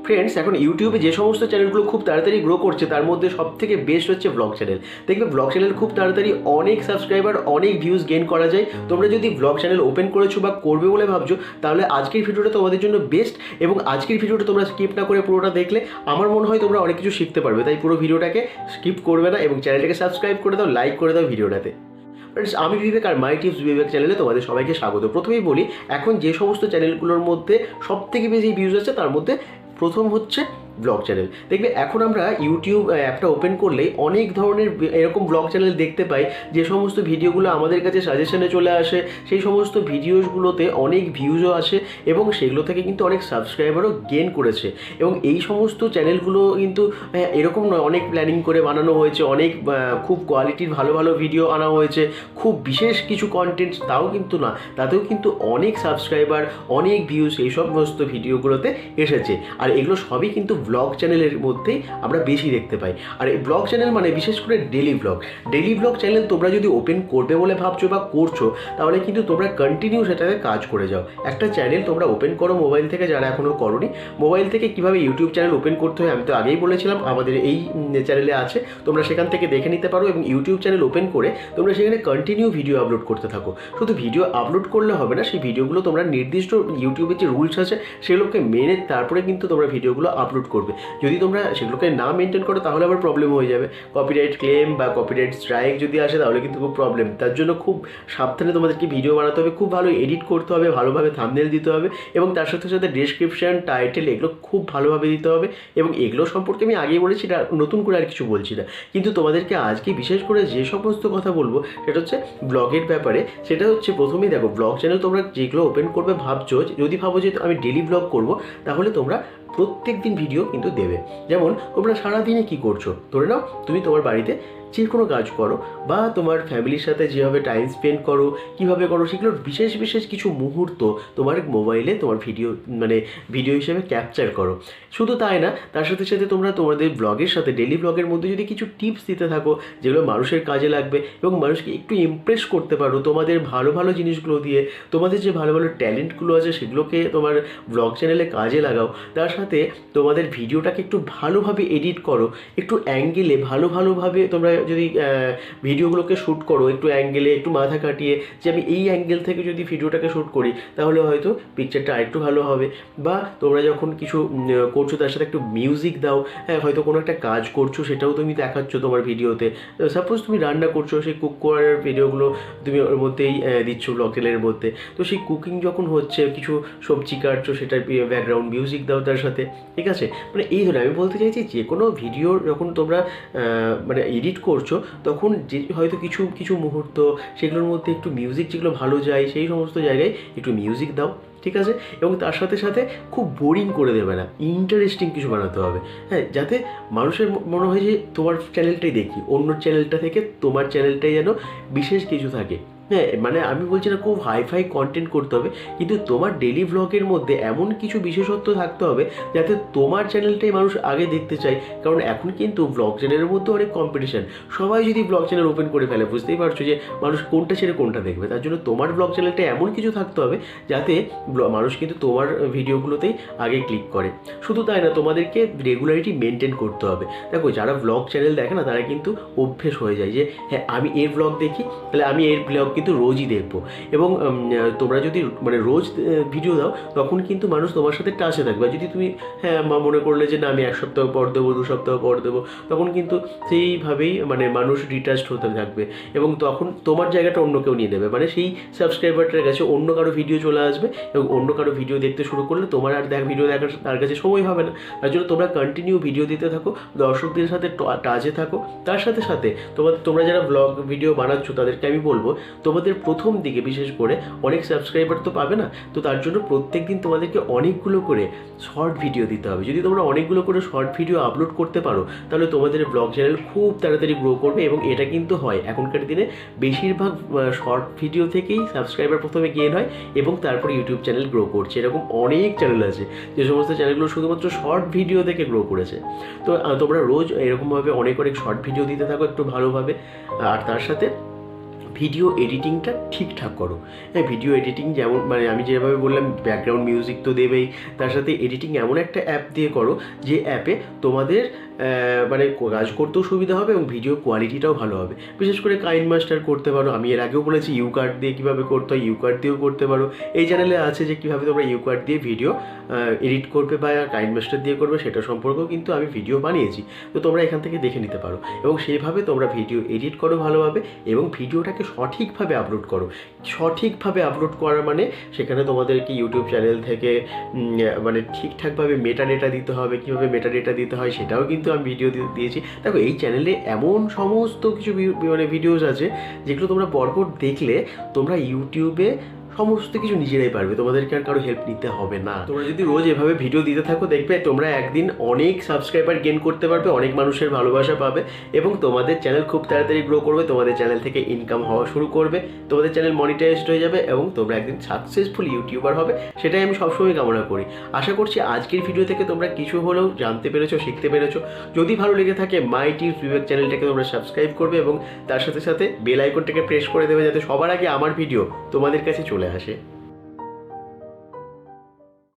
Friends, এখন ইউটিউবে যে সমস্ত চ্যানেলগুলো খুব তাড়াতাড়ি গ্রো করছে তার মধ্যে সবথেকে বেস্ট হচ্ছে ব্লগ চ্যানেল। দেখবে ব্লগ চ্যানেল খুব তাড়াতাড়ি অনেক সাবস্ক্রাইবার, অনেক ভিউজ গেইন করা যায়। তোমরা যদি ব্লগ চ্যানেল ওপেন করেছো বা করবে বলে ভাবছো, তাহলে আজকের ভিডিওটা তোমাদের জন্য বেস্ট। এবং আজকের ভিডিওটা তোমরা স্কিপ না করে পুরোটা দেখলে আমার মনে হয় তোমরা অনেক কিছু শিখতে পারবে। তাই পুরো ভিডিওটাকে স্কিপ করবে না এবং চ্যানেলটাকে সাবস্ক্রাইব করে দাও, লাইক করে দাও ভিডিওটাতে। ফ্রেন্ডস, আমি বিবেক আর মাই টিপস বিবেক চ্যানেলে তোমাদের সবাইকে স্বাগত। প্রথমেই বলি, এখন যে সমস্ত চ্যানেলগুলোর মধ্যে সবথেকে বেশি ভিউজ আছে তার মধ্যে প্রথম হচ্ছে ব্লগ চ্যানেল। দেখবে এখন আমরা ইউটিউব অ্যাপটা ওপেন করলেই অনেক ধরনের এরকম ব্লগ চ্যানেল দেখতে পাই, যে সমস্ত ভিডিওগুলো আমাদের কাছে সাজেশনে চলে আসে। সেই সমস্ত ভিডিওগুলোতে অনেক ভিউজও আসে এবং সেগুলো থেকে কিন্তু অনেক সাবস্ক্রাইবারও গেইন করেছে। এবং এই সমস্ত চ্যানেলগুলো কিন্তু এরকম নয়, অনেক প্ল্যানিং করে বানানো হয়েছে, অনেক খুব কোয়ালিটির ভালো ভালো ভিডিও আনা হয়েছে, খুব বিশেষ কিছু কন্টেন্ট তাও কিন্তু না, তাতেও কিন্তু অনেক সাবস্ক্রাইবার, অনেক ভিউজ এই সমস্ত ভিডিওগুলোতে এসেছে। আর এগুলো সবই কিন্তু ব্লগ চ্যানেলের মধ্যেই আমরা বেশি দেখতে পাই। আর এই ব্লগ চ্যানেল মানে বিশেষ করে ডেলি ব্লগ চ্যানেল তোমরা যদি ওপেন করবে বলে ভাবছো বা করছো, তাহলে কিন্তু তোমরা কন্টিনিউ সেটাকে কাজ করে যাও। একটা চ্যানেল তোমরা ওপেন করো মোবাইল থেকে, যারা এখনও করোনি। মোবাইল থেকে কীভাবে ইউটিউব চ্যানেল ওপেন করতে হয় আমি তো আগেই বলেছিলাম, আমাদের এই চ্যানেলে আছে, তোমরা সেখান থেকে দেখে নিতে পারো। এবং ইউটিউব চ্যানেল ওপেন করে তোমরা সেখানে কন্টিনিউ ভিডিও আপলোড করতে থাকো। শুধু ভিডিও আপলোড করলে হবে না, সেই ভিডিওগুলো তোমরা নির্দিষ্ট ইউটিউবের যে রুলস আছে সেগুলোকে মেনে তারপরে কিন্তু তোমরা ভিডিওগুলো আপলোড করবে। যদি তোমরা সেগুলোকে না মেনটেন করো তাহলে আবার প্রবলেম হয়ে যাবে। কপিরাইট ক্লেম বা কপিরাইট স্ট্রাইক যদি আসে তাহলে কিন্তু খুব প্রবলেম। তার জন্য খুব সাবধানে তোমাদেরকে ভিডিও বানাতে হবে, খুব ভালো এডিট করতে হবে, ভালোভাবে থাম্বনেল দিতে হবে এবং তার সাথে সাথে ডেসক্রিপশন, টাইটেল এগুলো খুব ভালোভাবে দিতে হবে। এবং এগুলো সম্পর্কে আমি আগেই বলেছি, এটা নতুন করে আর কিছু বলছি না। কিন্তু তোমাদেরকে আজকে বিশেষ করে যে সমস্ত কথা বলবো সেটা হচ্ছে ব্লগের ব্যাপারে। সেটা হচ্ছে প্রথমেই দেখো, ব্লগ চ্যানেল তোমরা যেগুলো ওপেন করবে ভাবছো, যদি ভাবো যে আমি ডেলি ব্লগ করবো, তাহলে তোমরা প্রত্যেক দিন ভিডিও কিন্তু দেবে। যেমন তোমরা সারাদিনে কী করছো, ধরে নাও তুমি তোমার বাড়িতে যে কোনো কাজ করো বা তোমার ফ্যামিলির সাথে যেভাবে টাইম স্পেন্ড করো, কীভাবে করো, সেগুলোর বিশেষ বিশেষ কিছু মুহূর্ত তোমার মোবাইলে তোমার ভিডিও হিসেবে ক্যাপচার করো। শুধু তাই না, তার সাথে সাথে তোমরা তোমাদের ব্লগের সাথে ডেলি ব্লগের মধ্যে যদি কিছু টিপস দিতে থাকো যেগুলো মানুষের কাজে লাগবে এবং মানুষকে একটু ইমপ্রেস করতে পারো তোমাদের ভালো ভালো জিনিসগুলো দিয়ে, তোমাদের যে ভালো ভালো ট্যালেন্টগুলো আছে সেগুলোকে তোমার ব্লগ চ্যানেলে কাজে লাগাও। তার সাথে তোমাদের ভিডিওটাকে একটু ভালোভাবে এডিট করো, একটু অ্যাঙ্গেলে ভালোভাবে তোমরা যদি ভিডিওগুলোকে শ্যুট করো, একটু অ্যাঙ্গেলে, একটু মাথা কাটিয়ে, যে আমি এই অ্যাঙ্গেল থেকে যদি ভিডিওটাকে শ্যুট করি তাহলে হয়তো পিকচারটা আরেকটু ভালো হবে। বা তোমরা যখন কিছু করছো তার সাথে একটু মিউজিক দাও। হ্যাঁ, হয়তো কোনো একটা কাজ করছো সেটাও তুমি দেখাচ্ছ তোমার ভিডিওতে। সাপোজ তুমি রান্না করছো, সেই কুক করার ভিডিওগুলো তুমি ওর মধ্যেই দিচ্ছ ব্লগ চ্যানেলের মধ্যে। তো সেই কুকিং যখন হচ্ছে, কিছু সবজি কাটছো, সেটার ব্যাকগ্রাউন্ড মিউজিক দাও তার সাথে, ঠিক আছে? মানে এই ধরনের আমি বলতে চাইছি, যে কোনো ভিডিও যখন তোমরা মানে এডিট করছো, তখন যে হয়তো কিছু মুহূর্ত সেগুলোর মধ্যে একটু মিউজিক যেগুলো ভালো যায় সেই সমস্ত জায়গায় একটু মিউজিক দাও, ঠিক আছে? এবং তার সাথে সাথে খুব বোরিং করে দেবে না, ইন্টারেস্টিং কিছু বানাতে হবে। হ্যাঁ, যাতে মানুষের মনে হয় যে তোমার চ্যানেলটাই দেখি, অন্য চ্যানেলটা থেকে তোমার চ্যানেলটাই যেন বিশেষ কিছু থাকে। হ্যাঁ, মানে আমি বলছি না খুব হাইফাই কন্টেন্ট করতে হবে, কিন্তু তোমার ডেলি ব্লগের মধ্যে এমন কিছু বিশেষত্ব থাকতে হবে যাতে তোমার চ্যানেলটাই মানুষ আগে দেখতে চায়। কারণ এখন কিন্তু ব্লগ চ্যানেলের মধ্যে অনেক কম্পিটিশান। সবাই যদি ব্লগ চ্যানেল ওপেন করে ফেলে, বুঝতেই পারছো যে মানুষ কোনটা ছেড়ে কোনটা দেখবে। তার জন্য তোমার ব্লগ চ্যানেলটা এমন কিছু থাকতে হবে যাতে মানুষ কিন্তু তোমার ভিডিওগুলোতেই আগে ক্লিক করে। শুধু তাই না, তোমাদেরকে রেগুলারিটি মেনটেন করতে হবে। দেখো, যারা ব্লগ চ্যানেল দেখে না তারা কিন্তু অভ্যেস হয়ে যায় যে হ্যাঁ, আমি এর ব্লগ দেখি, তাহলে আমি এর ব্লগ কিন্তু রোজই দেখবো। এবং তোমরা যদি মানে রোজ ভিডিও দাও, তখন কিন্তু মানুষ তোমার সাথে টাচে থাকবে। যদি তুমি মনে করলে যে না আমি 1 সপ্তাহ পর দেবো, 2 সপ্তাহ পর দেবো, তখন কিন্তু সেইভাবেই মানে মানুষ ডিটাচড হতে থাকবে এবং তখন তোমার জায়গাটা অন্য কেউ নিয়ে নেবে। মানে সেই সাবস্ক্রাইবারটার কাছে অন্য কারো ভিডিও চলে আসবে এবং অন্য কারো ভিডিও দেখতে শুরু করলে তোমার আর ভিডিও দেখার তার কাছে সময় হবে না। তার জন্য তোমরা কন্টিনিউ ভিডিও দিতে থাকো, দর্শকদের সাথে টাচে থাকো। তার সাথে সাথে তোমরা যারা ব্লগ ভিডিও বানাচ্ছ তাদেরকে আমি বলবো, তোমাদের প্রথম দিকে বিশেষ করে অনেক সাবস্ক্রাইবার তো পাবে না, তো তার জন্য প্রত্যেক দিন তোমাদেরকে অনেকগুলো করে শর্ট ভিডিও দিতে হবে। যদি তোমরা অনেকগুলো করে শর্ট ভিডিও আপলোড করতে পারো, তাহলে তোমাদের ব্লগ চ্যানেল খুব তাড়াতাড়ি গ্রো করবে। এবং এটা কিন্তু হয় এখনকার দিনে, বেশিরভাগ শর্ট ভিডিও থেকেই সাবস্ক্রাইবার প্রথমে গেইন হয় এবং তারপর ইউটিউব চ্যানেল গ্রো করছে। এরকম অনেক চ্যানেল আছে যে সমস্ত চ্যানেলগুলো শুধুমাত্র শর্ট ভিডিও থেকে গ্রো করেছে। তো তোমরা রোজ এরকমভাবে অনেক শর্ট ভিডিও দিতে থাকো একটু ভালোভাবে। আর তার সাথে ভিডিও এডিটিংটা ঠিকঠাক করো। হ্যাঁ, ভিডিও এডিটিং যেমন মানে আমি যেভাবে বললাম ব্যাকগ্রাউন্ড মিউজিক তো দেবেই, তার সাথে এডিটিং এমন একটা অ্যাপ দিয়ে করো যে অ্যাপে তোমাদের মানে কাজ করতেও সুবিধা হবে এবং ভিডিও কোয়ালিটিটাও ভালো হবে। বিশেষ করে কাইন মাস্টার করতে পারো, আমি এর আগেও বলেছি ইউ কার্ড দিয়ে কীভাবে করতে হয়, ইউ কার্ড দিয়েও করতে পারো। এই চ্যানেলে আছে যে কীভাবে তোমরা ইউ কার্ড দিয়ে ভিডিও এডিট করবে বা কাইন মাস্টার দিয়ে করবে, সেটা সম্পর্কেও কিন্তু আমি ভিডিও বানিয়েছি, তো তোমরা এখান থেকে দেখে নিতে পারো এবং সেইভাবে তোমরা ভিডিও এডিট করো ভালোভাবে এবং ভিডিওটাকে সঠিকভাবে আপলোড করো। সঠিকভাবে আপলোড করা মানে সেখানে তোমাদেরকে ইউটিউব চ্যানেল থেকে মানে ঠিকঠাকভাবে মেটা ডেটা দিতে হবে। কীভাবে মেটা ডেটা দিতে হয় সেটাও কিন্তু আমি ভিডিও দিয়েছি। দেখো এই চ্যানেলে এমন সমস্ত কিছু মানে ভিডিওস আছে যেগুলো তোমরা পরপর দেখলে তোমরা ইউটিউবে সমস্ত কিছু নিজেরাই পারবে, তোমাদেরকে আর কারো হেল্প নিতে হবে না। তোমরা যদি রোজ এভাবে ভিডিও দিতে থাকো দেখবে তোমরা একদিন অনেক সাবস্ক্রাইবার গেন করতে পারবে, অনেক মানুষের ভালোবাসা পাবে এবং তোমাদের চ্যানেল খুব তাড়াতাড়ি গ্রো করবে, তোমাদের চ্যানেল থেকে ইনকাম হওয়া শুরু করবে, তোমাদের চ্যানেল মনিটাইজড হয়ে যাবে এবং তোমরা একদিন সাকসেসফুল ইউটিউবার হবে। সেটাই আমি সবসময় কামনা করি। আশা করছি আজকের ভিডিও থেকে তোমরা কিছু হলেও জানতে পেরেছো, শিখতে পেরেছো। যদি ভালো লেগে থাকে মাই টিপস বিবেক চ্যানেলটাকে তোমরা সাবস্ক্রাইব করবে এবং তার সাথে সাথে বেল আইকনটাকে প্রেস করে দেবে যাতে সবার আগে আমার ভিডিও তোমাদের কাছে চলে আসে।